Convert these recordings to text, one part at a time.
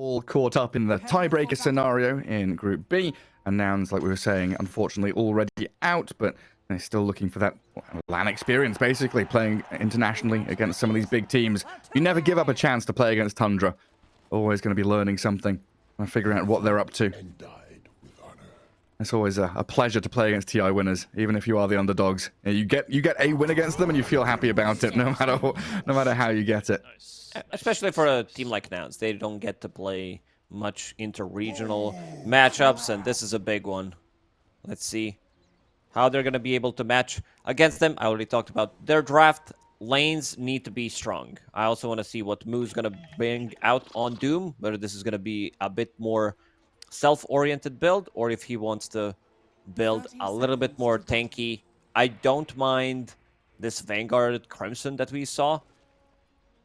all caught up in the tiebreaker scenario in Group B, and nouns, like we were saying, unfortunately already out, but they're still looking for that LAN experience, basically, playing internationally against some of these big teams. You never give up a chance to play against Tundra. Always going to be learning something and figuring out what they're up to. It's always a pleasure to play against TI winners, even if you are the underdogs. You get a win against them and you feel happy about it, no matter how you get it. Especially for a team like nouns, they don't get to play much inter-regional matchups, and this is a big one. Let's see how they're going to be able to match against them. I already talked about their draft. Lanes need to be strong. I also want to see what Moo's going to bring out on Doom, whether this is going to be a bit more self-oriented build, or if he wants to build a little bit more tanky. I don't mind this Vanguard Crimson that we saw,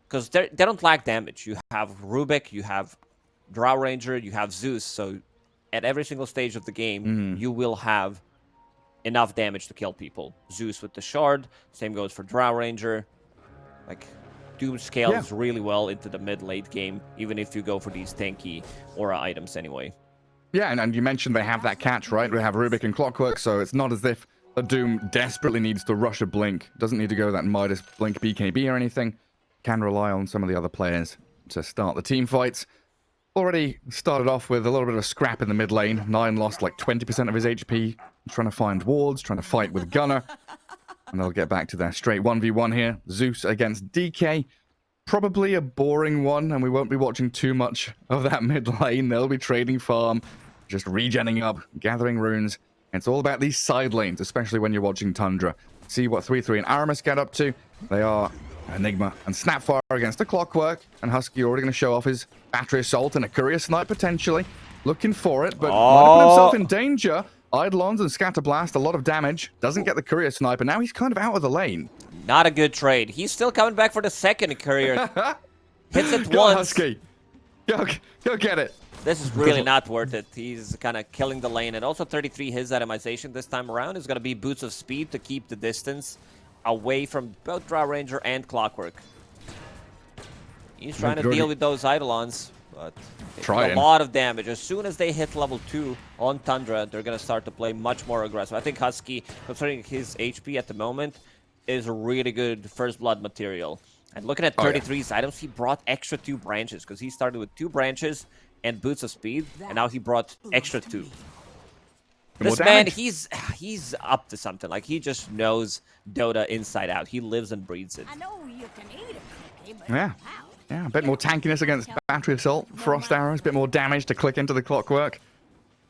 because they don't lack damage. You have Rubik, you have Drow Ranger, you have Zeus, so at every single stage of the game, you will have enough damage to kill people. Zeus with the Shard, same goes for Drow Ranger. Like, Doom scales really well into the mid-late game, even if you go for these tanky aura items anyway. Yeah, and you mentioned they have that catch, right? We have Rubik and Clockwork, so it's not as if a Doom desperately needs to rush a Blink. Doesn't need to go that Midas Blink BKB or anything. Can rely on some of the other players to start the team fights. Already started off with a little bit of scrap in the mid lane. Nine lost like 20% of his HP, trying to find wards, trying to fight with Gunner. And they'll get back to their straight 1v1 here. Zeus against DK. Probably a boring one, and we won't be watching too much of that mid lane. They'll be trading farm, just regenning up, gathering runes. It's all about these side lanes, especially when you're watching Tundra. See what 3-3 and Aramis get up to. They are Enigma and Snapfire against the Clockwork, and Husky already going to show off his Battery Assault and a Courier Snipe potentially. Looking for it, but might have put himself in danger. Eidolons and Scatterblast, a lot of damage. Doesn't get the Courier Snipe, and now he's kind of out of the lane. Not a good trade. He's still coming back for the second Courier. Hits it Go once. on, Husky. Go get it. This is really not worth it. He's kind of killing the lane. And also 33, his itemization this time around is going to be Boots of Speed to keep the distance away from both Drow Ranger and Clockwork. He's trying to deal with those Eidolons, but a lot of damage. As soon as they hit level 2 on Tundra, they're going to start to play much more aggressive. I think Husky, considering his HP at the moment, is a really good first blood material. And looking at 33's items, he brought extra 2 branches, because he started with 2 branches and Boots of Speed, and now he brought extra 2. This man, he's up to something. Like, he just knows Dota inside out. He lives and breathes it. I know you can eat a cookie, but Yeah, a bit more tankiness against Battery Assault, Frost Arrows, a bit more damage to click into the Clockwork.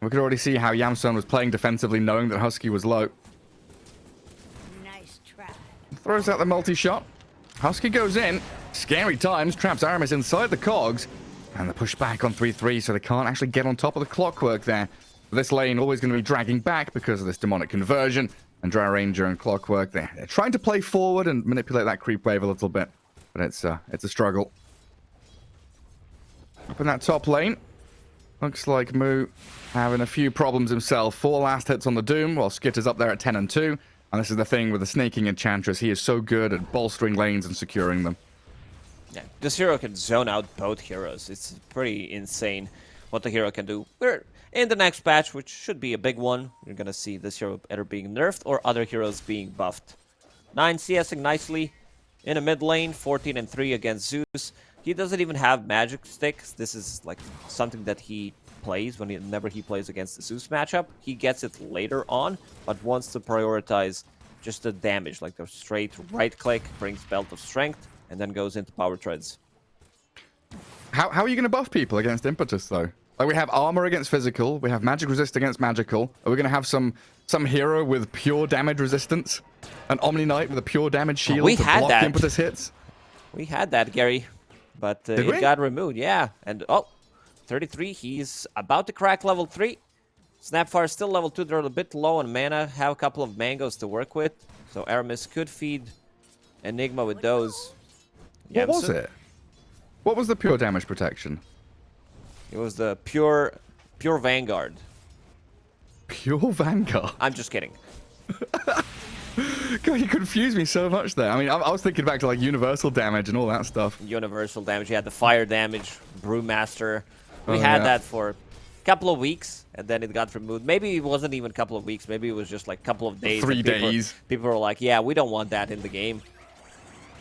We could already see how Yamson was playing defensively, knowing that Husky was low. nice try. Throws out the multi-shot. Husky goes in. Scary times. Traps Aramis inside the cogs. And the push back on 3-3, so they can't actually get on top of the Clockwork there. This lane always going to be dragging back because of this demonic conversion. And Drow Ranger and Clockwork, they're trying to play forward and manipulate that creep wave a little bit. But it's a struggle. Up in that top lane. Looks like Moo having a few problems himself. 4 last hits on the Doom, while Skitter's up there at 10 and 2. And this is the thing with the Snaking Enchantress. He is so good at bolstering lanes and securing them. Yeah, this hero can zone out both heroes. It's pretty insane what the hero can do. We're in the next patch, which should be a big one. You're going to see this hero either being nerfed or other heroes being buffed. 9 CSing nicely in a mid lane, 14 and 3 against Zeus. He doesn't even have magic sticks. This is like something that he plays whenever he plays against the Zeus matchup. He gets it later on, but wants to prioritize just the damage, like the straight right click, brings Belt of Strength, and then goes into Power Treads. How are you going to buff people against Impetus, though? Like, we have armor against physical, we have magic resist against magical. Are we going to have some hero with pure damage resistance? An Omni Knight with a pure damage shield to block Impetus hits? We had that, Gary, but it got removed, yeah. And, 33, he's about to crack level 3. Snapfire is still level 2, they're a bit low on mana, have a couple of mangoes to work with. So Aramis could feed Enigma with those. What was it? What was the pure damage protection? It was the pure Vanguard. Pure Vanguard? I'm just kidding. God, you confused me so much there. I mean, I was thinking back to, like, universal damage and all that stuff. Universal damage. You had the fire damage, Brewmaster. We Oh, had yeah. that for a couple of weeks, and then it got removed. Maybe it wasn't even a couple of weeks. Maybe it was just like a couple of days. 3 that people, days. People were like, yeah, we don't want that in the game.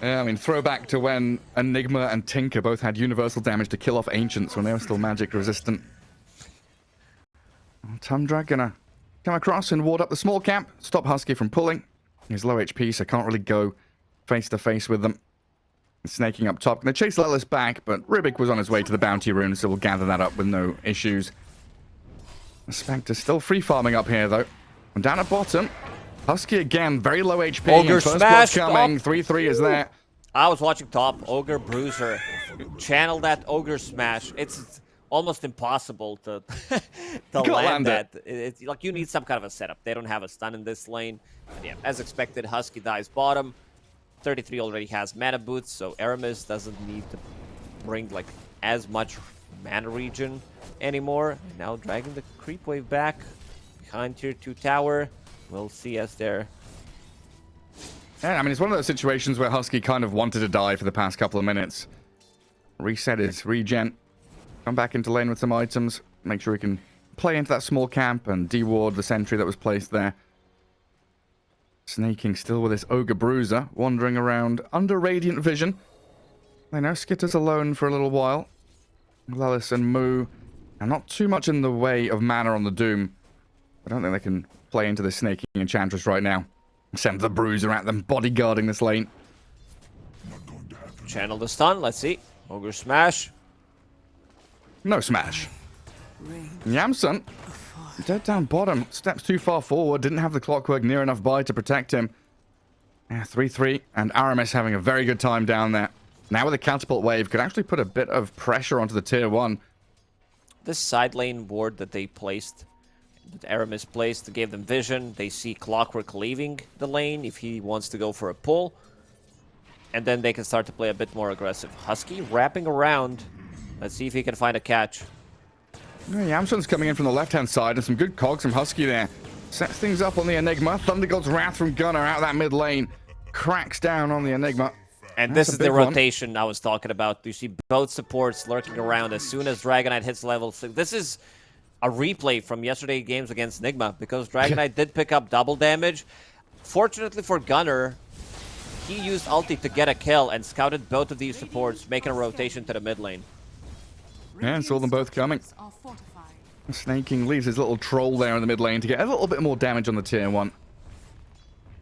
Yeah, I mean, throwback to when Enigma and Tinker both had universal damage to kill off Ancients when they were still magic resistant. Tundra gonna come across and ward up the small camp, stop Husky from pulling. He's low HP, so can't really go face to face with them. Snaking up top. Gonna chase Lelis back, but Rubik was on his way to the bounty rune, so we'll gather that up with no issues. The Spectre's still free farming up here, though. And down at bottom, Husky again, very low HP. Ogre First smash blood coming, top. 3-3 is there. I was watching top. Ogre Bruiser. Channel that Ogre Smash. It's almost impossible to, to land that. It's like you need some kind of a setup. They don't have a stun in this lane. But yeah, as expected, Husky dies bottom. 33 already has mana boots, so Aramis doesn't need to bring like as much mana regen anymore. Now dragging the creep wave back behind tier 2 tower. We'll see as they're... Yeah, I mean, it's one of those situations where Husky kind of wanted to die for the past couple of minutes. Reset his regen. Come back into lane with some items. Make sure he can play into that small camp and deward the sentry that was placed there. Snaking still with this Ogre Bruiser, wandering around under Radiant Vision. They know Skitter's alone for a little while. Lelis and Moo are not too much in the way of mana on the Doom. I don't think they can play into the Snaking Enchantress right now. Send the Bruiser at them, bodyguarding this lane. Channel the stun, let's see. Ogre Smash. No smash. Yamsun, dead down bottom, steps too far forward, didn't have the clockwork near enough by to protect him. Yeah, 3-3, and Aramis having a very good time down there. Now with a catapult wave, could actually put a bit of pressure onto the tier 1. This side lane ward that they placed, that Aramis placed, gave them vision. They see Clockwork leaving the lane if he wants to go for a pull. And then they can start to play a bit more aggressive. Husky wrapping around. Let's see if he can find a catch. Yamsun's coming in from the left-hand side, and some good cogs from Husky there. Sets things up on the Enigma. Thunder God's Wrath from Gunner out of that mid lane. Cracks down on the Enigma. And That's this a is the big one. rotation I was talking about. You see both supports lurking around as soon as Dragonite hits level 6. This is a replay from yesterday's games against Nigma, because Dragonite did pick up double damage. Fortunately for Gunner, he used ulti to get a kill and scouted both of these supports, making a rotation to the mid lane. Yeah, and saw them both coming. Snaking leaves his little troll there in the mid lane to get a little bit more damage on the tier 1.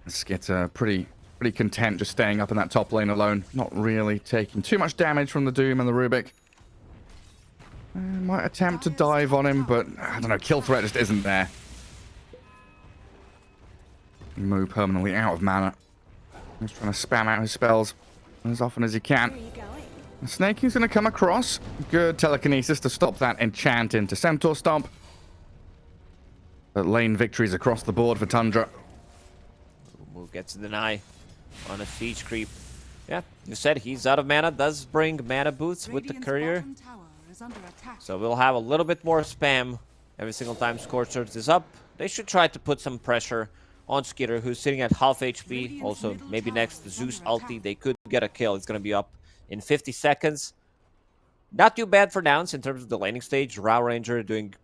Skitter pretty content just staying up in that top lane alone. Not really taking too much damage from the Doom and the Rubik. Might attempt to dive on him, but I don't know, kill threat just isn't there. Moo permanently out of mana. He's trying to spam out his spells as often as he can. Where are you going? Snaking's going to come across. Good telekinesis to stop that enchant into Centaur Stomp. But lane victories across the board for Tundra. Move gets a deny on a siege creep. Yeah, you said he's out of mana. Does bring mana boots with the courier. So we'll have a little bit more spam every single time Scorched Earth is up. They should try to put some pressure on Skitter, who's sitting at half HP. Also, maybe next to Zeus ulti, they could get a kill. It's going to be up in 50 seconds. Not too bad for Nouns in terms of the laning stage. Rao Ranger doing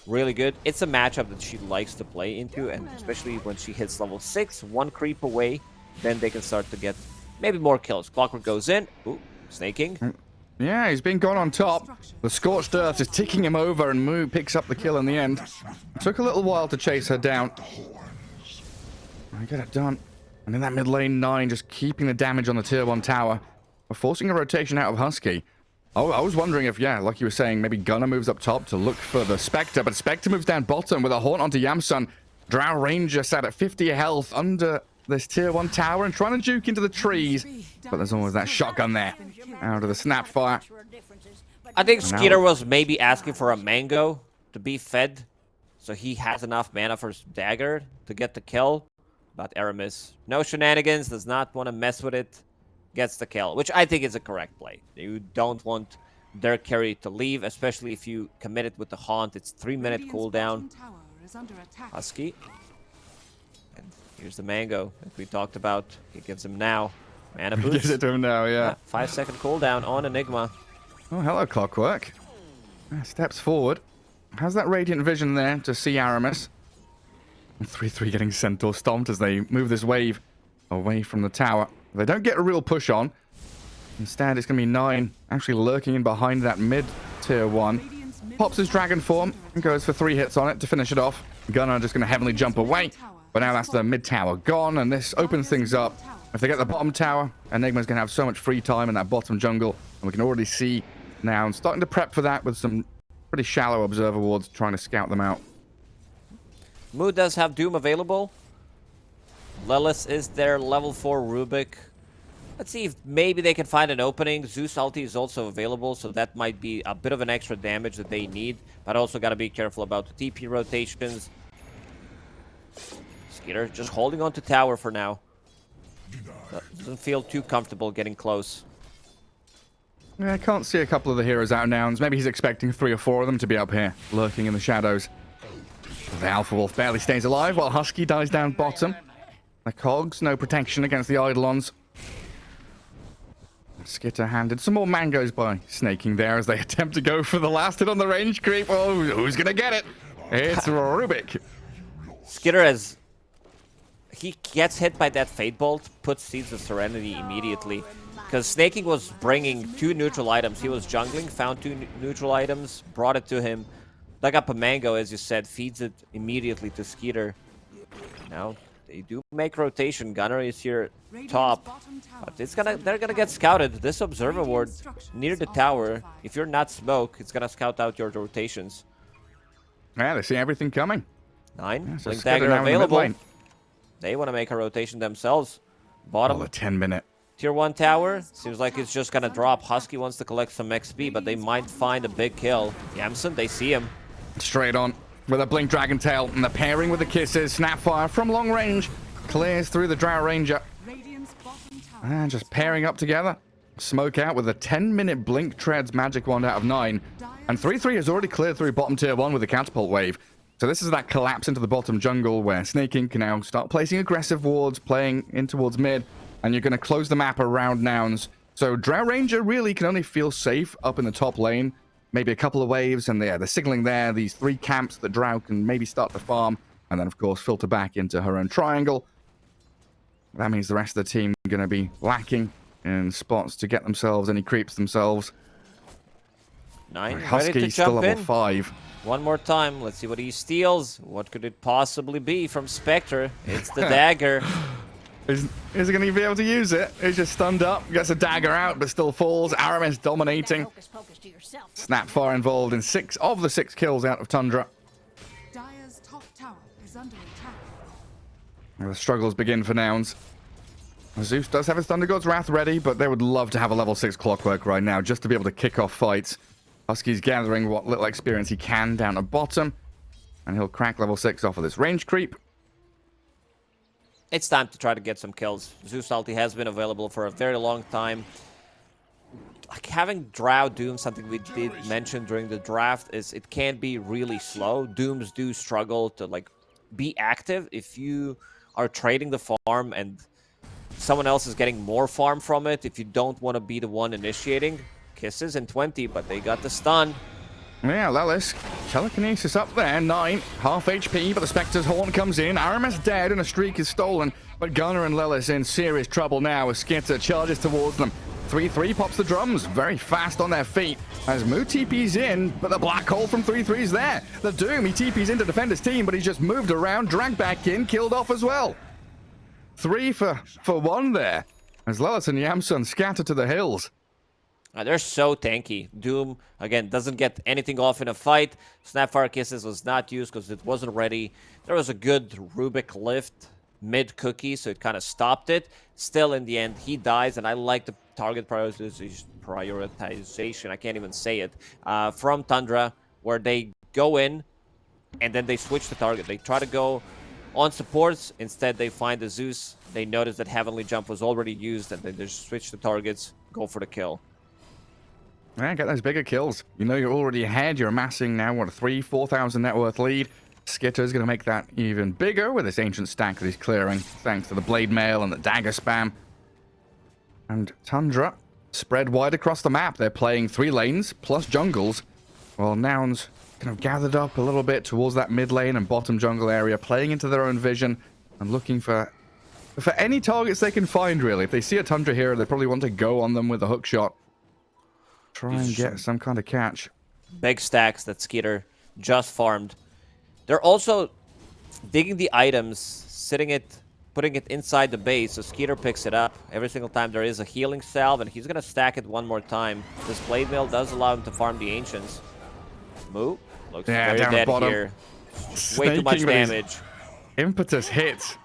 really good. It's a matchup that she likes to play into, and especially when she hits level 6, one creep away, then they can start to get maybe more kills. Clockwork goes in. Ooh, snaking. Yeah, he's been gone on top. The Scorched Earth is ticking him over, and Moo picks up the kill in the end. It took a little while to chase her down. I get it done. And in that mid lane, 9 just keeping the damage on the tier 1 tower. We're forcing a rotation out of Husky. Oh, I was wondering if, yeah, like you were saying, maybe Gunner moves up top to look for the Spectre, but Spectre moves down bottom with a Haunt onto Yamsun. Drow Ranger sat at 50 health under this tier 1 tower and trying to juke into the trees. But there's always that shotgun there. Out of the Snapfire. I think Skeeter was maybe asking for a mango to be fed, so he has enough mana for his dagger to get the kill. But Aramis, no shenanigans, does not want to mess with it, gets the kill, which I think is a correct play. You don't want their carry to leave, especially if you commit it with the Haunt. It's 3-minute cooldown. Husky. And here's the mango that we talked about. He gives him now. Mana boost. Gives it to him now, yeah. 5-second cooldown on Enigma. Oh, hello, Clockwork. Steps forward. Has that radiant vision there to see Aramis. 3-3 getting Centaur stomped as they move this wave away from the tower. They don't get a real push on. Instead, it's going to be 9 actually lurking in behind that mid tier 1. Pops his dragon form and goes for 3 hits on it to finish it off. Gunnar just going to heavily jump away. But now that's the mid tower gone, and this opens things up. If they get the bottom tower, Enigma's going to have so much free time in that bottom jungle. And we can already see now starting to prep for that with some pretty shallow observer wards trying to scout them out. Mood does have Doom available. Lelis is their level 4 Rubik. Let's see if maybe they can find an opening. Zeus ulti is also available, so that might be a bit of an extra damage that they need. But also got to be careful about the TP rotations. Skeeter just holding on to tower for now. Doesn't feel too comfortable getting close. Yeah, I can't see a couple of the heroes out now. Maybe he's expecting 3 or 4 of them to be up here, lurking in the shadows. The Alpha Wolf barely stays alive, while Husky dies down bottom. The Cogs, no protection against the Eidolons. Skitter handed some more mangoes by snaking there as they attempt to go for the last hit on the range creep. Oh, who's gonna get it? It's Rubik. Skitter has... He gets hit by that Fate Bolt, puts Seeds of Serenity immediately. Because Snaking was bringing 2 neutral items. He was jungling, found 2 neutral items, brought it to him. Dug up a mango, as you said, feeds it immediately to Skeeter. Now, they do make rotation. Gunnar is here top. But they're gonna get scouted. This observer ward near the tower, if you're not smoke, it's gonna scout out your rotations. Yeah, they see everything coming. 9. Yeah, so Blink Skitter Dagger now in the mid available. lane. They want to make a rotation themselves. Bottom. Oh, the 10-minute. Tier 1 tower. Seems like it's just gonna drop. Husky wants to collect some XP, but they might find a big kill. Yamson, they see him. Straight on with a Blink Dragon Tail and the pairing with the kisses. Snapfire from long range clears through the Drow Ranger. And just pairing up together. Smoke out with a 10-minute Blink Treads magic wand out of 9. And 3-3 has already cleared through bottom tier 1 with the catapult wave. So this is that collapse into the bottom jungle where Snaking can now start placing aggressive wards, playing in towards mid, and you're going to close the map around nouns. So Drow Ranger really can only feel safe up in the top lane. Maybe a couple of waves, and they're signaling there, these 3 camps that Drow can maybe start to farm, and then, of course, filter back into her own triangle. That means the rest of the team are going to be lacking in spots to get themselves any creeps themselves. 9, ready Husky to still jump level in. 5. One more time. Let's see what he steals. What could it possibly be from Spectre? It's the dagger. Is he going to be able to use it? He's just stunned up, gets a dagger out, but still falls. Aramis dominating. Snapfire involved in 6 of the 6 kills out of Tundra. Dire's top tower is under attack. And the struggles begin for nouns. Zeus does have his Thunder God's Wrath ready, but they would love to have a level 6 Clockwork right now just to be able to kick off fights. Husky's gathering what little experience he can down at bottom, and he'll crack level 6 off of this range creep. It's time to try to get some kills. Zeus ulti has been available for a very long time. Like having Drow Doom, something we did mention during the draft, is it can be really slow. Dooms do struggle to like be active if you are trading the farm and someone else is getting more farm from it. If you don't want to be the one initiating, kisses in 20, but they got the stun. Yeah, Lelis, telekinesis up there, 9, half HP, but the Spectre's Horn comes in. Aramis dead and a streak is stolen, but Gunnar and Lelis in serious trouble now as Skitter charges towards them. 3-3 pops the drums, very fast on their feet, as Moo TP's in, but the black hole from 3-3's there. The Doom, he TP's in to defend his team, but he's just moved around, dragged back in, killed off as well. 3 for 1 there, as Lelis and Yamsun scatter to the hills. They're so tanky. Doom, again, doesn't get anything off in a fight. Snapfire Kisses was not used because it wasn't ready. There was a good Rubik lift mid-cookie, so it kind of stopped it. Still, in the end, he dies, and I like the target prioritization, I can't even say it, from Tundra, where they go in, and then they switch the target. They try to go on supports. Instead, they find the Zeus. They notice that Heavenly Jump was already used, and then they just switch the targets, go for the kill. Yeah, get those bigger kills. You know you're already ahead. You're amassing now, what, a 3,000-4,000 net worth lead. Skitter's going to make that even bigger with this ancient stack that he's clearing, thanks to the blade mail and the dagger spam. And Tundra spread wide across the map. They're playing 3 lanes plus jungles, Well, Nouns kind of gathered up a little bit towards that mid lane and bottom jungle area, playing into their own vision and looking for any targets they can find, really. If they see a Tundra hero, they probably want to go on them with a hook shot. Try and get some kind of catch. Big stacks that Skeeter just farmed. They're also digging the items, putting it inside the base, so Skeeter picks it up. Every single time there is a healing salve, and he's going to stack it one more time. This Blade Mill does allow him to farm the Ancients. Moo looks very dead here. Way too much damage. Impetus hits.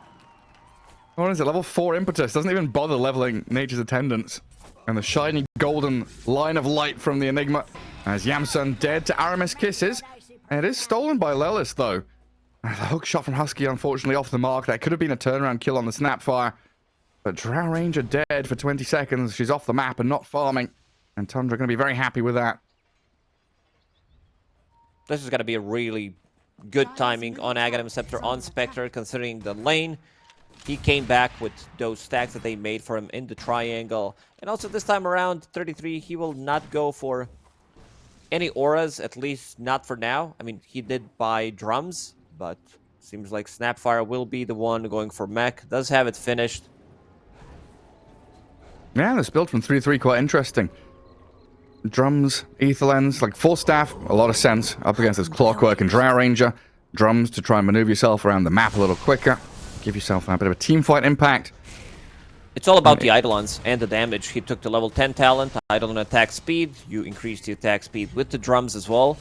What is it? Level 4 Impetus. Doesn't even bother leveling Nature's Attendants. And the shiny golden line of light from the Enigma. As Yamsun dead to Aramis Kisses. And it is stolen by Lelis, though. The hook shot from Husky, unfortunately, off the mark. That could have been a turnaround kill on the Snapfire. But Drow Ranger dead for 20 seconds. She's off the map and not farming. And Tundra going to be very happy with that. This is going to be a really good timing on Aghanim Scepter on Spectre, considering the lane. He came back with those stacks that they made for him in the triangle. And also this time around, 33, he will not go for any auras, at least not for now. I mean, he did buy drums, but seems like Snapfire will be the one going for mech. Does have it finished. Yeah, this build from 3-3 quite interesting. Drums, Aetherlens, like full staff, a lot of sense up against this Clockwork and Drow Ranger. Drums to try and maneuver yourself around the map a little quicker. Give yourself a bit of a team fight impact. It's all about the Eidolons and the damage. He took the level 10 talent, Eidolon attack speed. You increase the attack speed with the drums as well.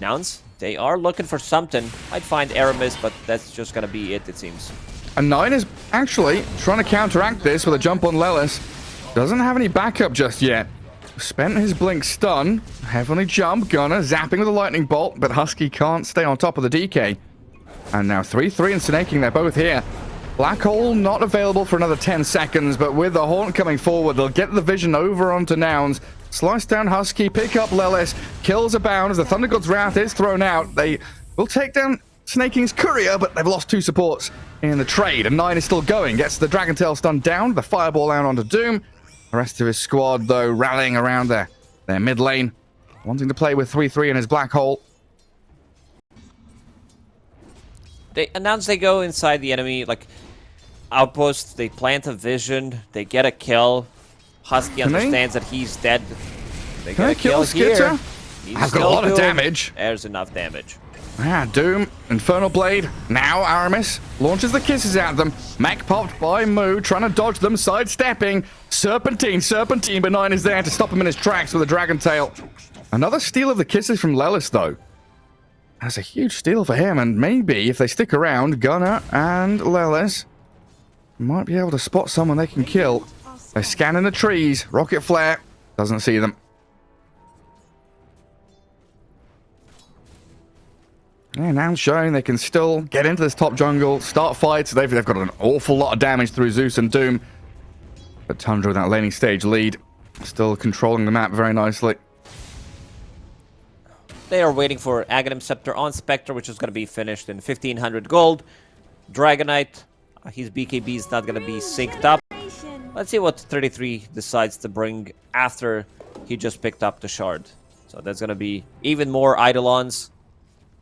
Nouns, they are looking for something. I'd find Aramis, but that's just going to be it seems. And 9 is actually trying to counteract this with a jump on Lelis. Doesn't have any backup just yet. Spent his blink stun. Heavenly jump. Gunner zapping with a lightning bolt, but Husky can't stay on top of the DK. And now 3-3 and Snaking, they're both here. Black Hole not available for another 10 seconds, but with the Haunt coming forward, they'll get the vision over onto Nouns. Slice down Husky, pick up Lelis, kills abound as the Thunder God's Wrath is thrown out. They will take down Snaking's courier, but they've lost 2 supports in the trade. And 9 is still going, gets the Dragon Tail stun down, the Fireball out onto Doom. The rest of his squad, though, rallying around their mid lane, wanting to play with 3-3 in his Black Hole. They announce they go inside the enemy, like, outpost. They plant a vision. They get a kill. Husky understands that he's dead. They get a kill here. I've got a lot of damage. There's enough damage. Ah, Doom, Infernal Blade, now Aramis launches the kisses at them. Mech popped by Moo, trying to dodge them, sidestepping. Serpentine, but 9 is there to stop him in his tracks with a Dragon Tail. Another steal of the kisses from Lelis, though. That's a huge steal for him, and maybe if they stick around, Gunner and Lelis might be able to spot someone they can kill. They're scanning the trees. Rocket Flare doesn't see them. Yeah, now showing they can still get into this top jungle, start fights. They've got an awful lot of damage through Zeus and Doom. But Tundra with that laning stage lead, still controlling the map very nicely. They are waiting for Aghanim Scepter on Spectre, which is going to be finished in 1500 gold. Dragonite, his BKB is not going to be synced up. Let's see what 33 decides to bring after he just picked up the shard. So that's going to be even more Eidolons.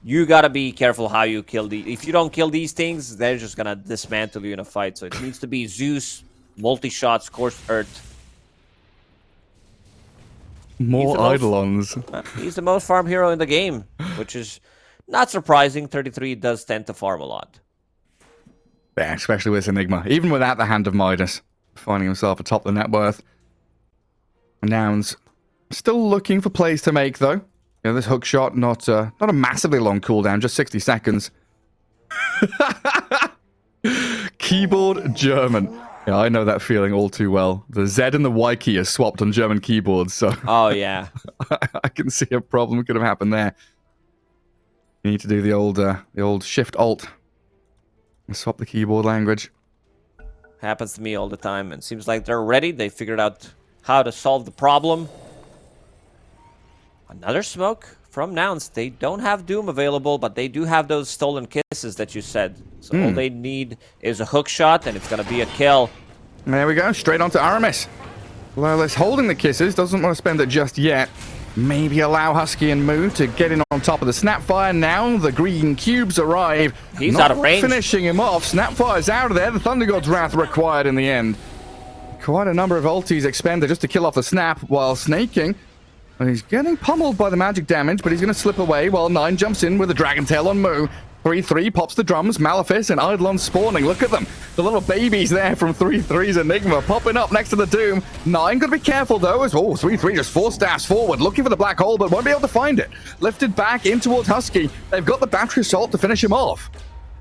You got to be careful how you kill these. If you don't kill these things, they're just going to dismantle you in a fight. So it needs to be Zeus, multi-shot, Scorched Earth. More Eidolons. He's the most farm hero in the game, which is not surprising. 33 does tend to farm a lot. Yeah, especially with Enigma. Even without the Hand of Midas, finding himself atop the net worth. Nouns still looking for plays to make, though. You know, this hook shot, not a massively long cooldown, just 60 seconds. Keyboard German. Yeah, I know that feeling all too well. The Z and the Y key are swapped on German keyboards, so... Oh, yeah. I can see a problem could have happened there. You need to do the old Shift-Alt. And swap the keyboard language. Happens to me all the time, and seems like they're ready. They figured out how to solve the problem. Another smoke from Nouns. They don't have Doom available, but they do have those stolen kisses that you said. So all they need is a hook shot, and it's going to be a kill. There we go. Straight onto Aramis. Lelis holding the kisses. Doesn't want to spend it just yet. maybe allow Husky and Moo to get in on top of the Snapfire. Now the green cubes arrive. He's Not out of range. finishing him off. Snapfire's out of there. The Thunder God's Wrath required in the end. Quite a number of ultis expended just to kill off the Snap, while snaking. And he's getting pummeled by the magic damage, but he's going to slip away while 9 jumps in with a Dragon Tail on Moo. 3-3 pops the drums. Malefice and Eidolon spawning. Look at them. The little babies there from 3-3's Enigma popping up next to the Doom. 9 got to be careful though, as 3-3 just 4 staffs forward, looking for the black hole, but won't be able to find it. Lifted back in towards Husky. They've got the battery assault to finish him off.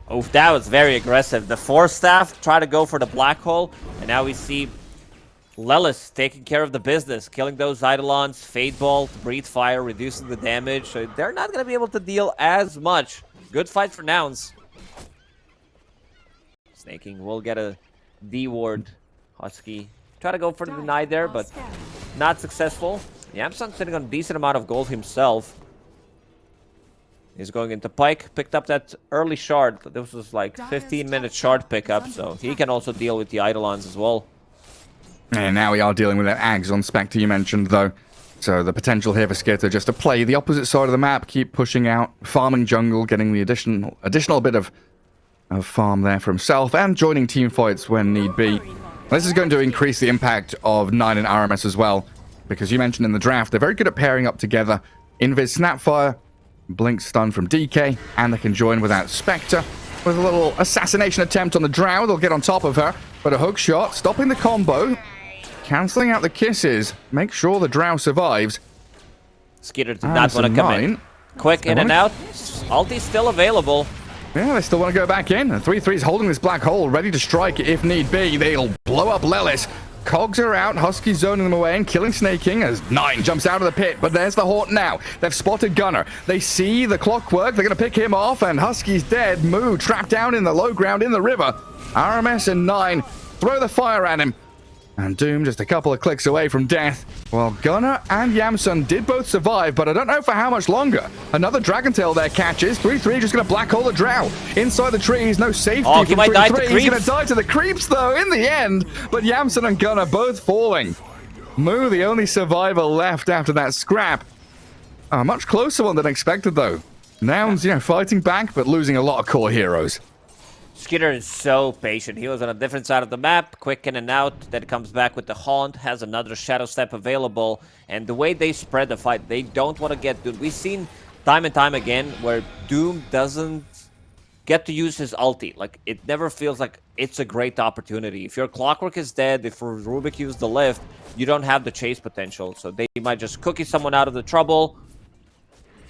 Oh, that was very aggressive. The 4 staff try to go for the black hole, and now we see Lelis taking care of the business, killing those Eidolons, Fade Bolt, Breathe Fire, reducing the damage, so they're not going to be able to deal as much. Good fight for Nouns. Snaking will get a D-ward. Husky try to go for the deny there, but not successful. Yamson sitting on a decent amount of gold himself. He's going into Pike, picked up that early shard. This was like 15-minute shard pickup, so he can also deal with the Eidolons as well. And now we are dealing with that Ags on Spectre you mentioned, though. So the potential here for Skitter just to play the opposite side of the map, keep pushing out, farming jungle, getting the additional bit of farm there for himself, and joining team fights when need be. This is going to increase the impact of 9 and RMS as well, because you mentioned in the draft, they're very good at pairing up together. Invis Snapfire, Blink Stun from DK, and they can join with that Spectre. With a little assassination attempt on the Drow, they'll get on top of her, but a hook shot, stopping the combo. Cancelling out the kisses. Make sure the Drow survives. Skitter did not want to come in. Quick in and out. Ulti's still available. Yeah, they still want to go back in. And 3-3's holding this black hole, ready to strike if need be. They'll blow up Lelis. Cogs are out. Husky zoning them away and killing Snaking as 9 jumps out of the pit. But there's the Haunt now. They've spotted Gunner. They see the clockwork. They're going to pick him off. And Husky's dead. Moo trapped down in the low ground in the river. RMS and 9 throw the fire at him. And Doom just a couple of clicks away from death. Well, Gunner and Yamsun did both survive, but I don't know for how much longer. Another Dragon Tail there catches. 3-3 just going to black hole the Drow. Inside the trees, no safety from 3-3. He's going to die to the creeps, though, in the end. But Yamsun and Gunner both falling. Moo, the only survivor left after that scrap. A much closer one than expected, though. Nouns, fighting back, but losing a lot of core heroes. Skitter is so patient. He was on a different side of the map, quick in and out, then comes back with the Haunt, has another Shadow Step available, and the way they spread the fight, they don't want to get Doom. We've seen time and time again where Doom doesn't get to use his ulti. Like, it never feels like it's a great opportunity. If your Clockwork is dead, if Rubik used the lift, you don't have the chase potential, so they might just cookie someone out of the trouble.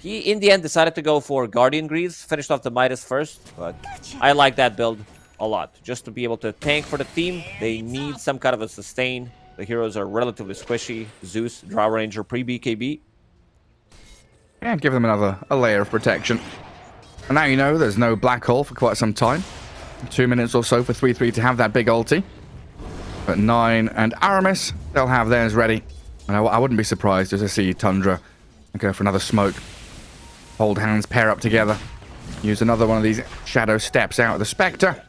He, in the end, decided to go for Guardian Greaves, finished off the Midas first, but I like that build a lot. Just to be able to tank for the team, they need some kind of a sustain. The heroes are relatively squishy. Zeus, Drow Ranger, pre-BKB. Yeah, give them a layer of protection. And now you know there's no black hole for quite some time. 2 minutes or so for 3-3 to have that big ulti. But 9 and Aramis, they'll have theirs ready. And I wouldn't be surprised just to see Tundra go for another smoke. Hold hands, pair up together. Use another one of these shadow steps out of the Spectre.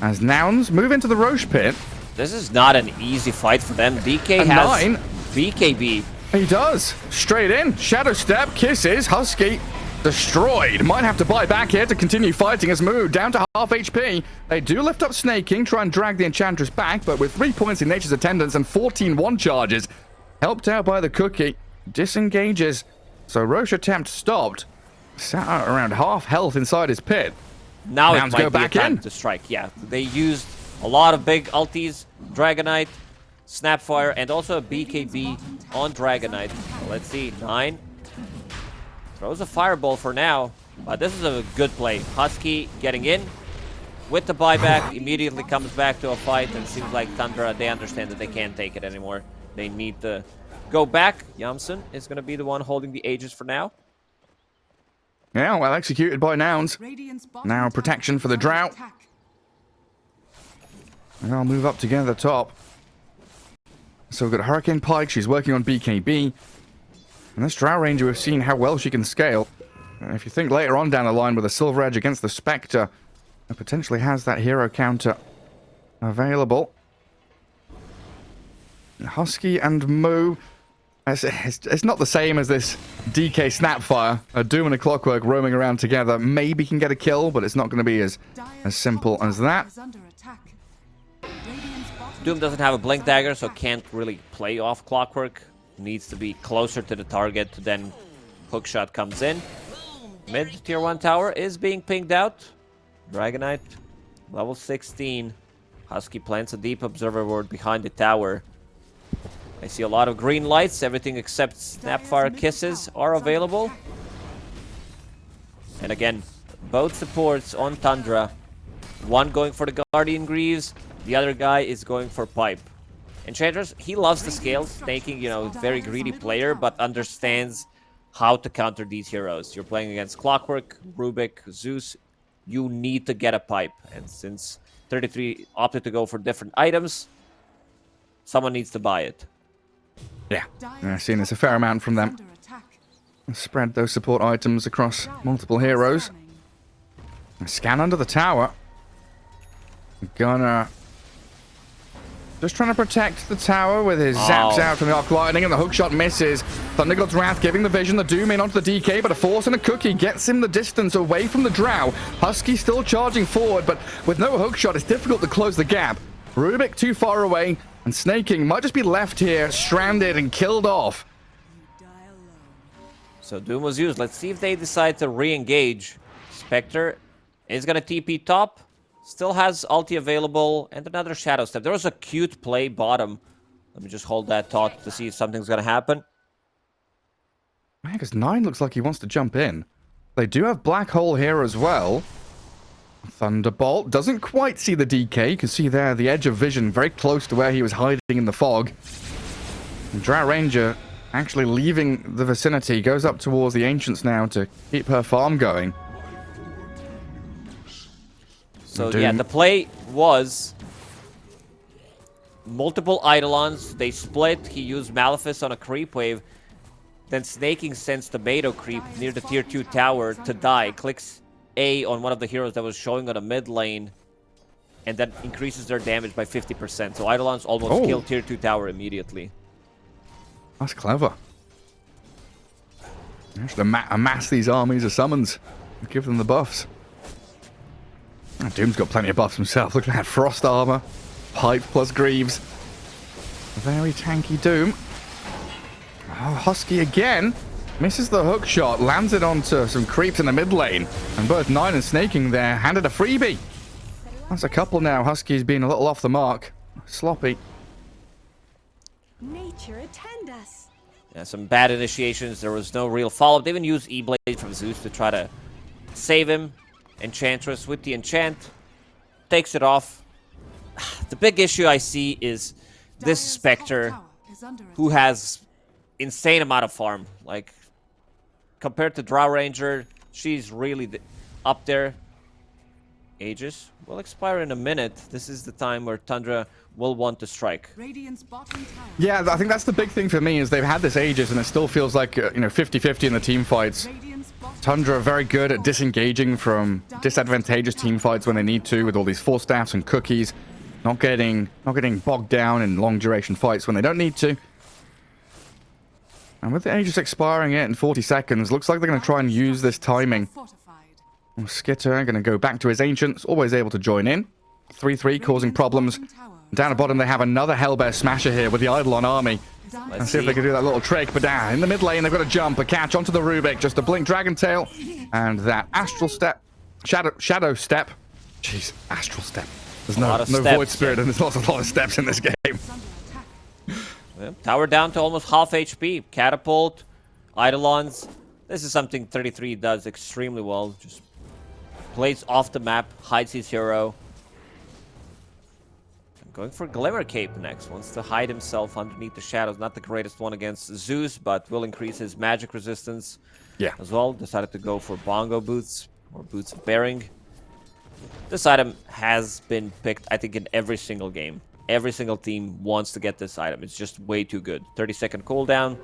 As Nouns move into the Roche pit. This is not an easy fight for them. DK has 9. BKB. He does. Straight in. Shadow step, kisses. Husky destroyed. Might have to buy back here to continue fighting as Moo down to half HP. They do lift up Snaking, try and drag the Enchantress back, but with 3 points in Nature's Attendance and 14 1 charges. Helped out by the Cookie. Disengages. So Roche attempt stopped. Sat out around half health inside his pit. Now Nouns it might go be back a time in. to strike. Yeah, they used a lot of big ultis, Dragonite, Snapfire, and also a BKB on Dragonite. So let's see, 9 throws a fireball for now, but this is a good play. Husky getting in with the buyback, immediately comes back to a fight, and seems like Tundra, they understand that they can't take it anymore. They need to go back. Yamsun is going to be the one holding the Aegis for now. Yeah, well executed by Nouns. Now protection for the Drow. And I'll move up together top. So we've got Hurricane Pike. She's working on BKB. And this Drow Ranger, we've seen how well she can scale. And if you think later on down the line with a Silver Edge against the Spectre, it potentially has that hero counter available. Husky and Moo It's not the same as this DK Snapfire. A Doom and a Clockwork roaming around together maybe can get a kill, but it's not going to be as simple as that. Doom doesn't have a Blink Dagger, so can't really play off Clockwork. Needs to be closer to the target, then Hookshot comes in. Mid tier 1 tower is being pinged out. Dragonite, level 16. Husky plants a deep observer ward behind the tower. I see a lot of green lights. Everything except Snapfire Kisses are available. And again, both supports on Tundra. One going for the Guardian Greaves. The other guy is going for Pipe. Enchantress, he loves the scales, taking, you know, very greedy player, but understands how to counter these heroes. You're playing against Clockwork, Rubik, Zeus. You need to get a Pipe. And since 33 opted to go for different items, someone needs to buy it. Yeah, I've seen this a fair amount from them. Spread those support items across multiple heroes. Scan under the tower. Gonna just trying to protect the tower with his zaps out from the arc lightning, and the hookshot misses. Thunder God's Wrath giving the vision, the Doom in onto the DK, but a Force and a Cookie gets him the distance away from the Drow. Husky still charging forward, but with no hookshot, it's difficult to close the gap. Rubik too far away, and Snaking might just be left here, stranded and killed off. So Doom was used. Let's see if they decide to re-engage. Spectre is going to TP top. Still has ulti available, and another Shadow Step. There was a cute play bottom. Let me just hold that thought to see if something's going to happen. Man, because 9 looks like he wants to jump in. They do have Black Hole here as well. Thunderbolt doesn't quite see the DK. You can see there the edge of vision very close to where he was hiding in the fog. And Drow Ranger actually leaving the vicinity, goes up towards the Ancients now to keep her farm going. So yeah, the play was multiple Eidolons. They split. He used Malefice on a creep wave. Then Snaking sends Tomato Creep near the tier 2 tower to die. Clicks A on one of the heroes that was showing on the mid lane. And that increases their damage by 50%. So Eidolons almost kill tier 2 tower immediately. That's clever. You should amass these armies of summons and give them the buffs. Oh, Doom's got plenty of buffs himself. Look at that frost armor. Pipe plus Greaves. Very tanky Doom. Oh, Husky again. Misses the hook shot. Lands it onto some creeps in the mid lane. And both 9 and Snaking there handed a freebie. That's a couple now. Husky's been a little off the mark. Sloppy. Nature attend us. Yeah, some bad initiations. There was no real follow-up. They even used E-Blade from Zeus to try to save him. Enchantress with the enchant. Takes it off. The big issue I see is this Spectre, who has insane amount of farm. Like, compared to Drow Ranger, she's really up there. Aegis will expire in a minute. This is the time where Tundra will want to strike. Yeah, I think that's the big thing for me is they've had this Aegis and it still feels like, 50-50 in the team fights. Tundra are very good at disengaging from disadvantageous team fights when they need to, with all these Force Staffs and Cookies. Not getting bogged down in long duration fights when they don't need to. And with the Aegis expiring it in 40 seconds, looks like they're going to try and use this timing. Skitter going to go back to his Ancients, always able to join in. 3-3 causing problems. Down at bottom they have another Hellbear Smasher here with the Eidolon army. Let's see if they can do that little trick, but in the mid lane they've got to jump, a catch onto the Rubik, just a Blink Dragon Tail, and that Astral Step, Shadow Step. Jeez, Astral Step. There's no Void Spirit, and there's a lot of steps in this game. Well, tower down to almost half HP. Catapult, Eidolons. This is something 33 does extremely well. Just plays off the map, hides his hero. Going for Glimmer Cape next. Wants to hide himself underneath the shadows. Not the greatest one against Zeus, but will increase his magic resistance as well. Decided to go for Bongo Boots, or Boots of Bearing. This item has been picked, I think, in every single game. Every single team wants to get this item. It's just way too good. 30-second cooldown.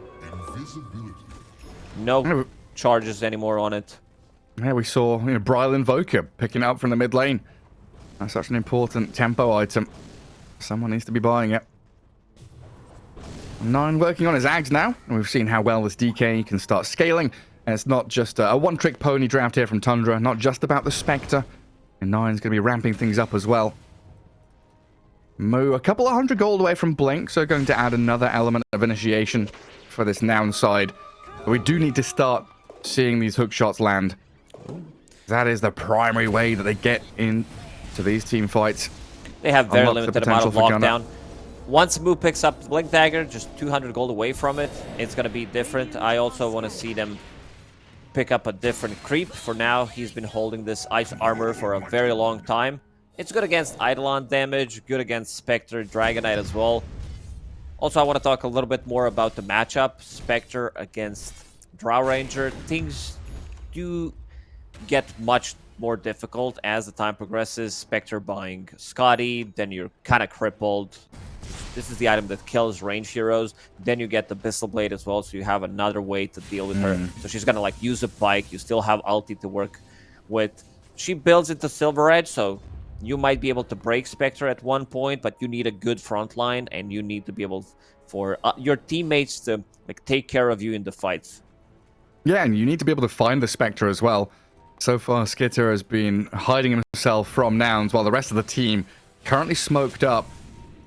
No charges anymore on it. Yeah, we saw Bryle Invoker picking up from the mid lane. That's such an important tempo item. Someone needs to be buying it. Nine working on his Ags now, and we've seen how well this DK can start scaling. And it's not just a one-trick pony draft here from Tundra, not just about the Spectre. And Nine's going to be ramping things up as well. Moo, a couple of 100 gold away from Blink, so going to add another element of initiation for this Noun side. But we do need to start seeing these hook shots land. That is the primary way that they get into these team fights. They have very Unlock the limited amount of potential for Gunnar. lockdown. Once Moo picks up the Blink Dagger, just 200 gold away from it, it's going to be different. I also want to see them pick up a different creep. For now, he's been holding this Ice Armor for a very long time. It's good against Eidolon damage, good against Spectre, Dragonite as well. Also, I want to talk a little bit more about the matchup. Spectre against Drow Ranger. Things do get much more difficult as the time progresses. Spectre buying Scotty, then you're kind of crippled. This is the item that kills range heroes. Then you get the Bissell Blade as well, so you have another way to deal with her. So she's gonna like use a bike. You still have ulti to work with. She builds into Silver Edge, so you might be able to break Spectre at one point, but you need a good front line, and you need to be able for your teammates to like take care of you in the fights. Yeah, and you need to be able to find the Spectre as well. So far, Skitter has been hiding himself from Nouns, while the rest of the team currently smoked up,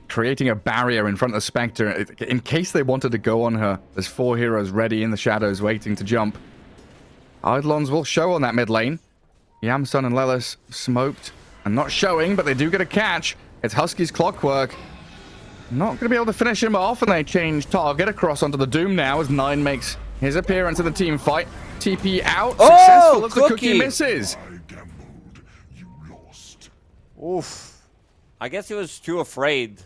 creating a barrier in front of the Spectre in case they wanted to go on her. There's 4 heroes ready in the shadows waiting to jump. Eidolons will show on that mid lane. Yamsun and Lelis smoked and not showing, but they do get a catch. It's Husky's Clockwork. Not going to be able to finish him off, and they change target across onto the Doom now as Nine makes his appearance in the team fight. TP out. Oh, Successful as the Cookie Cookie misses. Oof. I guess he was too afraid.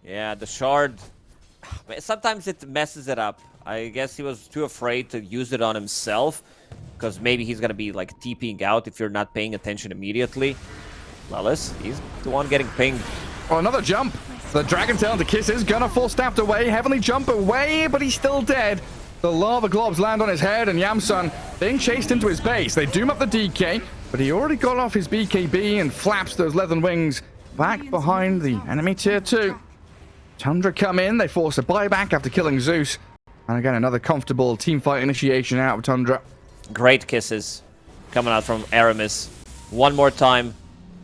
Yeah, the shard. Sometimes it messes it up. I guess he was too afraid to use it on himself, because maybe he's going to be like TPing out if you're not paying attention immediately. Lelis, he's the one getting pinged. Oh, another jump. The Dragon Tail to Kiss is gonna fall snapped away. Heavenly jump away, but he's still dead. The lava globs land on his head, and Yamsun being chased into his base. They doom up the DK, but he already got off his BKB and flaps those leathern wings back behind the enemy tier 2. Tundra come in. They force a buyback after killing Zeus. And again, another comfortable teamfight initiation out of Tundra. Great kisses coming out from Aramis. One more time.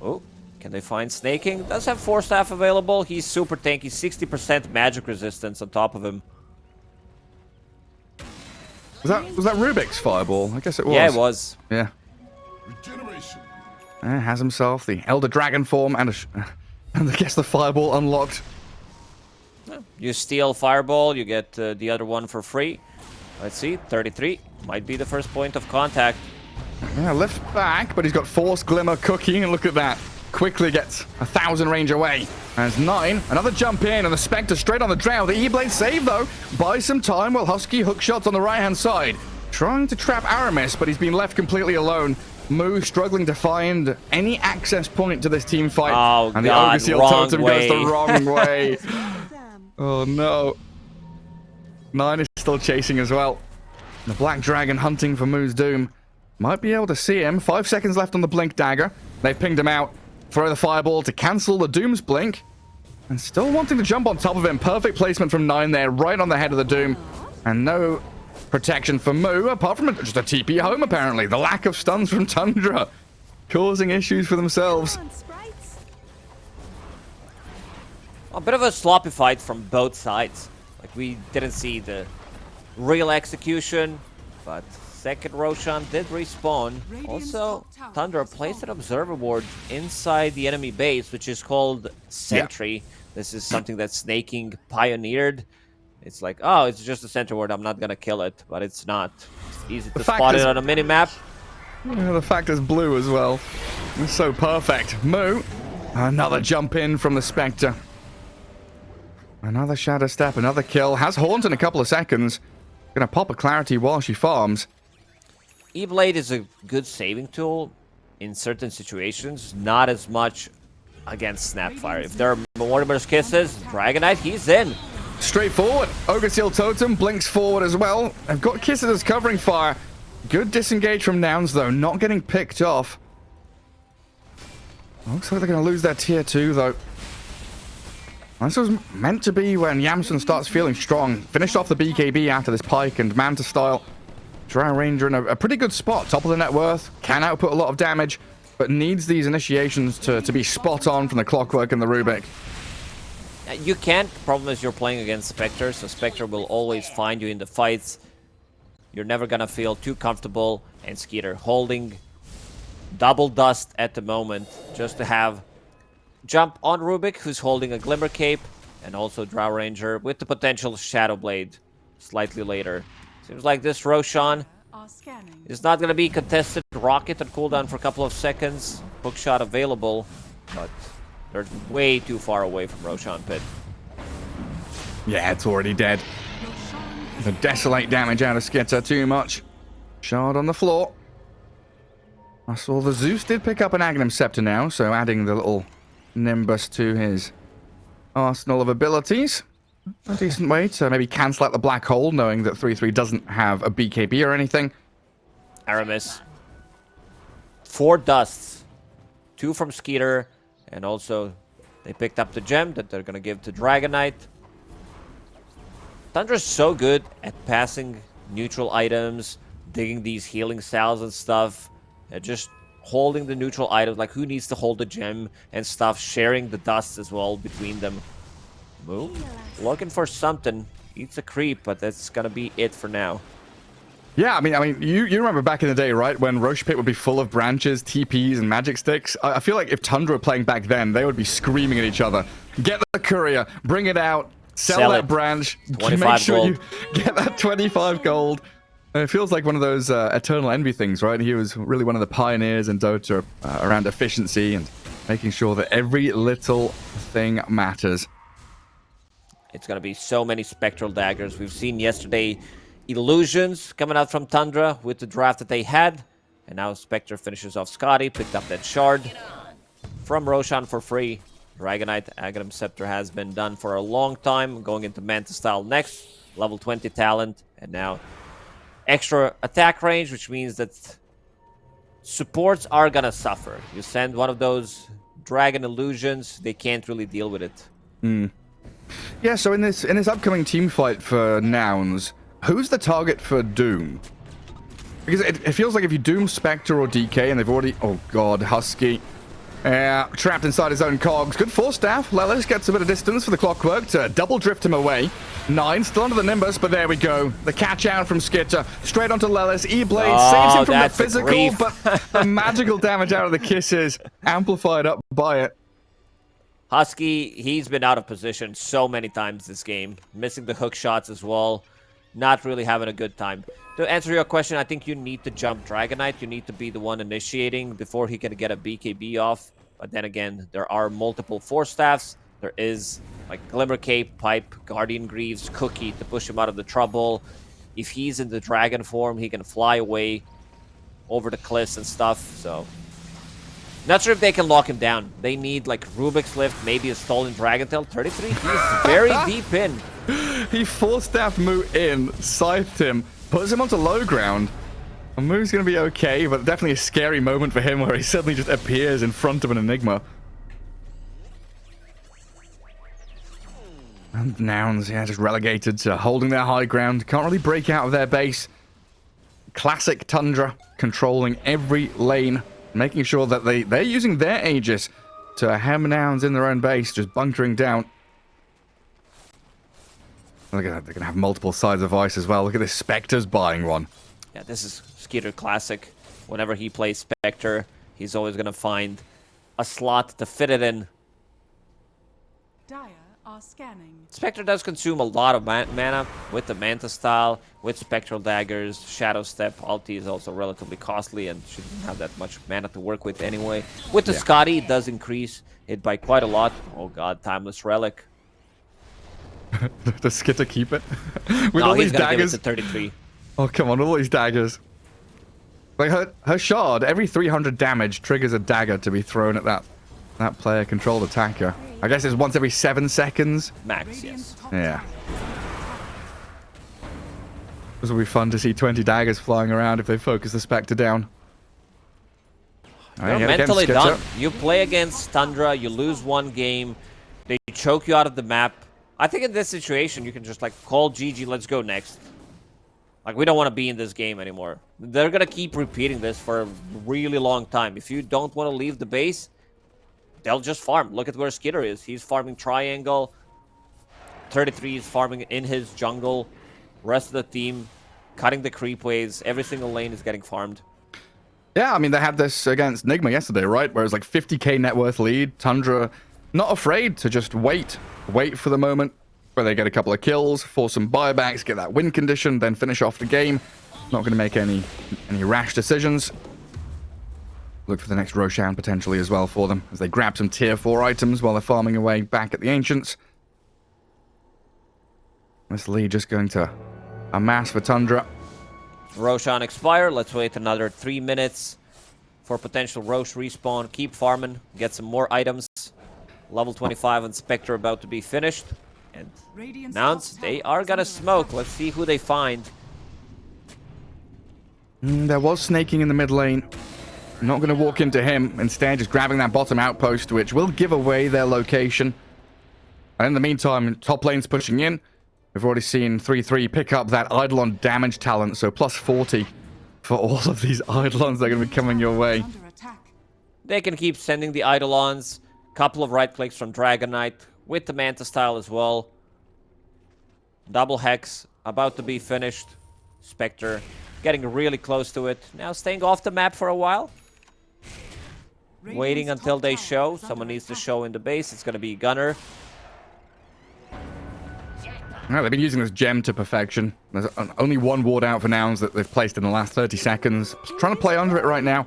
Oh, can they find Snaking? Does have 4 staff available. He's super tanky. 60% magic resistance on top of him. Was that Rubik's fireball? I guess it was. Yeah, it was. Yeah. Regeneration. Has himself the Elder Dragon form and I guess the fireball unlocked. You steal Fireball, you get the other one for free. Let's see, 33. Might be the first point of contact. Yeah, lift back, but he's got Force Glimmer Cookie, and look at that. Quickly gets 1,000 range away. And it's 9. Another jump in, and the Spectre straight on the Drow. The E-Blade save, though, buys some time while Husky hook shots on the right-hand side. Trying to trap Aramis, but he's been left completely alone. Moo struggling to find any access point to this team fight. Oh, and the God, Ogre Seal wrong Totem way. goes the wrong way. Oh, no. 9 is still chasing as well. The Black Dragon hunting for Moo's Doom. Might be able to see him. 5 seconds left on the Blink Dagger. They've pinged him out. Throw the Fireball to cancel the Doom's Blink. And still wanting to jump on top of him. Perfect placement from 9 there, right on the head of the Doom. And no protection for Moo, apart from just a TP home, apparently. The lack of stuns from Tundra causing issues for themselves. A bit of a sloppy fight from both sides. Like, we didn't see the real execution, but second Roshan did respawn. Also, Tundra placed an observer ward inside the enemy base, which is called Sentry. Yeah. This is something that Snaking pioneered. It's like, oh, it's just a center ward, I'm not gonna kill it, but it's not. It's easy to spot it on a mini-map. Yeah, the fact is blue as well. It's so perfect. Moo, another jump in from the Spectre. Another Shadow Step, another kill. Has Haunt in a couple of seconds. Gonna pop a Clarity while she farms. E-Blade is a good saving tool in certain situations, not as much against Snapfire. If there are Mortimer's Kisses, Dragonite, he's in. Straightforward. Ogre Seal Totem blinks forward as well. I've got Kisses as covering fire. Good disengage from Nouns, though. Not getting picked off. Looks like they're going to lose their tier 2, though. This was meant to be when Yamson starts feeling strong. Finished off the BKB after this Pike and Manta style. Drow Ranger in a pretty good spot. Top of the net worth. Can output a lot of damage, but needs these initiations to be spot on from the Clockwork and the Rubik. You can't. The problem is you're playing against Spectre, so Spectre will always find you in the fights. You're never gonna feel too comfortable. And Skeeter holding double dust at the moment just to have jump on Rubik, who's holding a Glimmer Cape, and also Drow Ranger with the potential Shadow Blade slightly later. Seems like this Roshan Are scanning. is not gonna be contested. Rocket on cooldown for a couple of seconds. Hookshot available, but they're way too far away from Roshan Pit. Yeah, it's already dead. The Desolate damage out of Skitter, too much. Shard on the floor. I saw the Zeus did pick up an Agnum Scepter now, so adding the little Nimbus to his arsenal of abilities. A decent way to maybe cancel out the Black Hole, knowing that 3-3 doesn't have a BKB or anything. Aramis. 4 dusts. 2 from Skeeter, and also they picked up the gem that they're gonna give to Dragon Knight. Tundra's so good at passing neutral items, digging these healing cells and stuff, and just holding the neutral items, like who needs to hold the gem and stuff, sharing the dust as well between them. Moo, looking for something. Eats a creep, but that's gonna be it for now. Yeah, I mean, you remember back in the day, right, when Roche Pit would be full of branches, TPs, and magic sticks? I feel like if Tundra were playing back then, they would be screaming at each other. Get the courier, bring it out, sell that it. branch, 25 make sure gold. you get that 25 gold. And it feels like one of those Eternal Envy things, right? He was really one of the pioneers in Dota around efficiency and making sure that every little thing matters. It's gonna be so many Spectral Daggers. We've seen yesterday Illusions coming out from Tundra with the draft that they had. And now Spectre finishes off Scotty, picked up that shard from Roshan for free. Dragonite, Agnum Scepter has been done for a long time. Going into Manta style next. Level 20 talent. And now extra attack range, which means that supports are gonna suffer. You send one of those Dragon Illusions, they can't really deal with it. Yeah, so in this upcoming team fight for Nouns, who's the target for Doom? Because it feels like if you Doom Spectre or DK and they've already... Oh god, Husky. Trapped inside his own cogs. Good force staff. Lelis gets a bit of distance for the Clockwork to double drift him away. 9 still under the Nimbus, but there we go. The catch out from Skitter. Straight onto Lelis. E-Blade saves him from the physical, but the magical damage out of the kisses amplified up by it. Husky, he's been out of position so many times this game. Missing the hook shots as well. Not really having a good time. To answer your question, I think you need to jump Dragonite. You need to be the one initiating before he can get a BKB off. But then again, there are multiple force staffs. There is like Glimmer Cape, Pipe, Guardian Greaves, Cookie to push him out of the trouble. If he's in the dragon form, he can fly away over the cliffs and stuff. So not sure if they can lock him down. They need like Rubik's Lift, maybe a stolen Dragon Tail. 33, he's very deep in. He force-staffed Moo in, scythed him, puts him onto low ground. And Moo's going to be okay, but definitely a scary moment for him where he suddenly just appears in front of an Enigma. And Nouns, yeah, just relegated to holding their high ground. Can't really break out of their base. Classic Tundra, controlling every lane, making sure that they're using their Aegis to hem Nouns in their own base, just bunkering down. Look at that, they're going to have multiple sides of ice as well. Look at this, Spectre's buying one. Yeah, this is Skeeter classic. Whenever he plays Spectre, he's always going to find a slot to fit it in. Dire are scanning. Spectre does consume a lot of mana with the Manta style, with Spectral Daggers, Shadow Step. Ulti is also relatively costly and shouldn't have that much mana to work with anyway. With the Scotty, it does increase it by quite a lot. Oh god, Timeless Relic. Does Skitter keep it? With No, all he's these gonna daggers. give it to 33. Oh, come on, all these daggers. Like, her shard, every 300 damage triggers a dagger to be thrown at that player-controlled attacker. I guess it's once every 7 seconds. Max, yes. Yeah. This will be fun to see 20 daggers flying around if they focus the Spectre down. You're mentally done. You play against Tundra, you lose one game, they choke you out of the map. I think in this situation, you can just like call GG, let's go next. Like, we don't want to be in this game anymore. They're going to keep repeating this for a really long time. If you don't want to leave the base, they'll just farm. Look at where Skitter is. He's farming triangle. 33 is farming in his jungle. Rest of the team cutting the creep waves. Every single lane is getting farmed. Yeah, I mean, they had this against Nigma yesterday, right? Where it was like 50k net worth lead. Tundra not afraid to just wait for the moment where they get a couple of kills, force some buybacks, get that win condition, then finish off the game. Not going to make any rash decisions. Look for the next Roshan potentially as well for them as they grab some tier 4 items while they're farming away back at the Ancients. This lead just going to amass for Tundra. Roshan expire. Let's wait another 3 minutes for potential Rosh respawn. Keep farming. Get some more items. Level 25 and Spectre about to be finished. And nouns, they are gonna smoke. Let's see who they find. There was snaking in the mid lane. Not going to walk into him. Instead, just grabbing that bottom outpost, which will give away their location. And in the meantime, top lane's pushing in. We've already seen 3-3 pick up that Eidolon damage talent, so plus 40 for all of these Eidolons that are going to be coming your way. They can keep sending the Eidolons. Couple of right clicks from Dragon Knight with the Manta style as well. Double Hex about to be finished. Spectre getting really close to it. Now staying off the map for a while. Waiting until they show. Someone needs to show in the base. It's going to be Gunner. Well, they've been using this gem to perfection. There's only one ward out for nouns that they've placed in the last 30 seconds. Trying to play under it right now.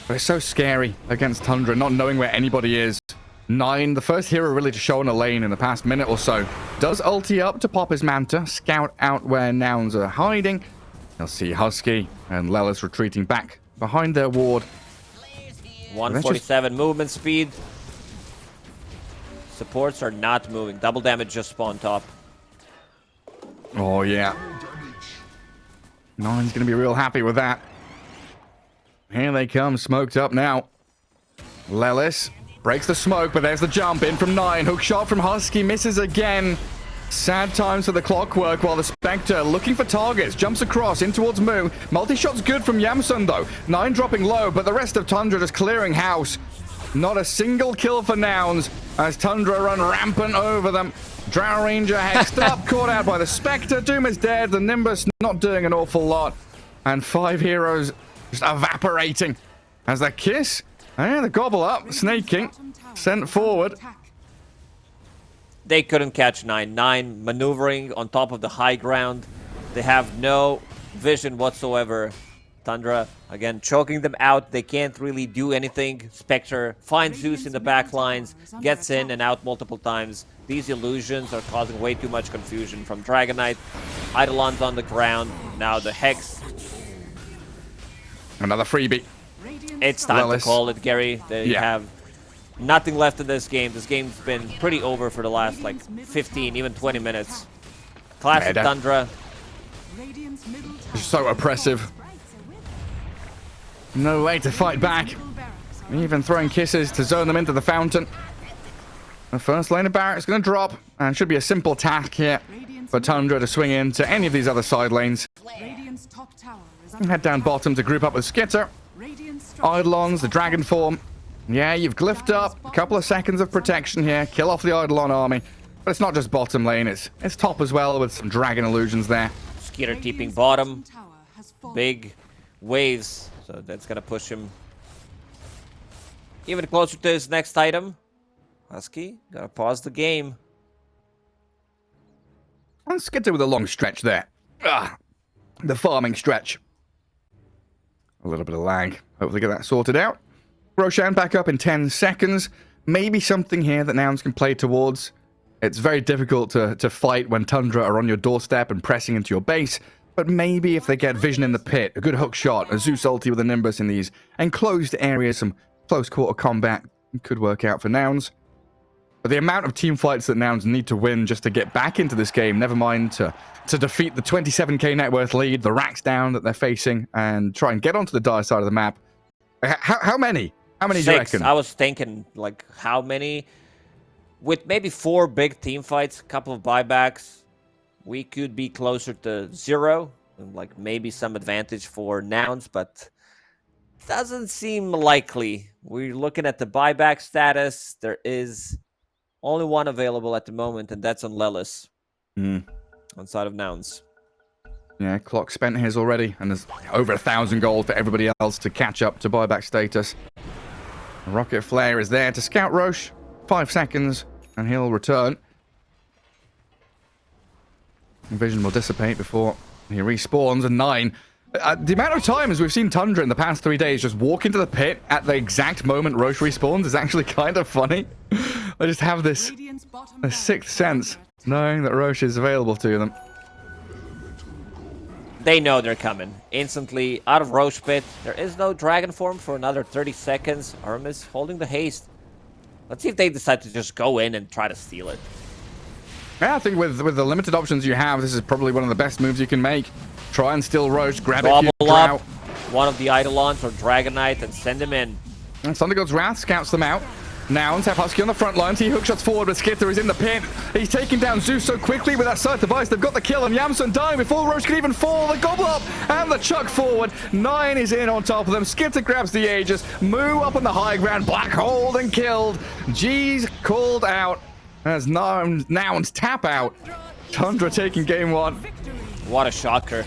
But it's so scary against Tundra, not knowing where anybody is. 9, the first hero really to show in a lane in the past minute or so. Does ulti up to pop his Manta, scout out where nouns are hiding. You'll see Husky and Lelis retreating back behind their ward. 147 movement speed. Supports are not moving. Double damage just spawned top. Oh, yeah. Nine's going to be real happy with that. Here they come, smoked up now. Lelis breaks the smoke, but there's the jump in from 9. Hook shot from Husky, misses again. Sad times for the Clockwork while the Spectre looking for targets. Jumps across in towards Moo. Multi-shot's good from Yamsun though. 9 dropping low, but the rest of Tundra just clearing house. Not a single kill for nouns as Tundra run rampant over them. Drow Ranger hexed up, caught out by the Spectre. Doom is dead. The Nimbus not doing an awful lot. And 5 heroes just evaporating as the Kiss and the Gobble Up, snaking, sent forward. They couldn't catch 9. 9 maneuvering on top of the high ground. They have no vision whatsoever. Tundra, again, choking them out. They can't really do anything. Spectre finds Zeus in the back lines, gets in and out multiple times. These illusions are causing way too much confusion from Dragon Knight. Eidolon's on the ground. Now the Hex. Another freebie. It's time to call it, Gary. They have nothing left in this game. This game's been pretty over for the last, like, 15, even 20 minutes. Classic Tundra. So oppressive. No way to fight back. Even throwing kisses to zone them into the fountain. The first lane of Barrack's going to drop. And should be a simple task here for Tundra to swing into any of these other side lanes. And head down bottom to group up with Skitter. Eidolons, the dragon form. Yeah, you've glyphed up. A couple of seconds of protection here. Kill off the Eidolon army. But it's not just bottom lane. It's top as well with some dragon illusions there. Skitter keeping bottom. Big waves. So that's going to push him even closer to his next item. Husky, got to pause the game. Let's get to with a long stretch there. The farming stretch. A little bit of lag. Hopefully get that sorted out. Roshan back up in 10 seconds. Maybe something here that nouns can play towards. It's very difficult to fight when Tundra are on your doorstep and pressing into your base. But maybe if they get vision in the pit, a good hook shot, a Zeus ulti with a Nimbus in these enclosed areas, some close quarter combat could work out for nouns. But the amount of team fights that nouns need to win just to get back into this game, never mind to defeat the 27k net worth lead, the racks down that they're facing, and try and get onto the dire side of the map. How many? How many 6. do you reckon? I was thinking, like, how many? with maybe 4 big team fights, a couple of buybacks, we could be closer to 0, and like maybe some advantage for nouns, but doesn't seem likely. We're looking at the buyback status. There is only one available at the moment, and that's on Lelis on side of nouns. Yeah, Clock spent his already, and there's over 1,000 gold for everybody else to catch up to buyback status. Rocket Flare is there to scout Roche. 5 seconds, and he'll return. Vision will dissipate before he respawns. And 9. The amount of times we've seen Tundra in the past 3 days just walk into the pit at the exact moment Roche respawns is actually kind of funny. I just have this a sixth sense, knowing that Roche is available to them. They know they're coming. Instantly out of Roche pit. There is no dragon form for another 30 seconds. Armis holding the haste. Let's see if they decide to just go in and try to steal it. Yeah, I think with the limited options you have, this is probably one of the best moves you can make. Try and steal Roche, grab Bobble it, up one of the Eidolons or Dragon Knight and send him in. And Thunder God's Wrath scouts them out. Nouns have Husky on the front line. T-Hook shots forward, but Skitter is in the pit. He's taking down Zeus so quickly with that scythe device. They've got the kill, and Yamson dying before Roche can even fall. The gobble up and the chuck forward. 9 is in on top of them. Skitter grabs the Aegis. Moo up on the high ground. Black hold and killed. G's called out as Nouns tap out. Tundra taking game 1. What a shocker.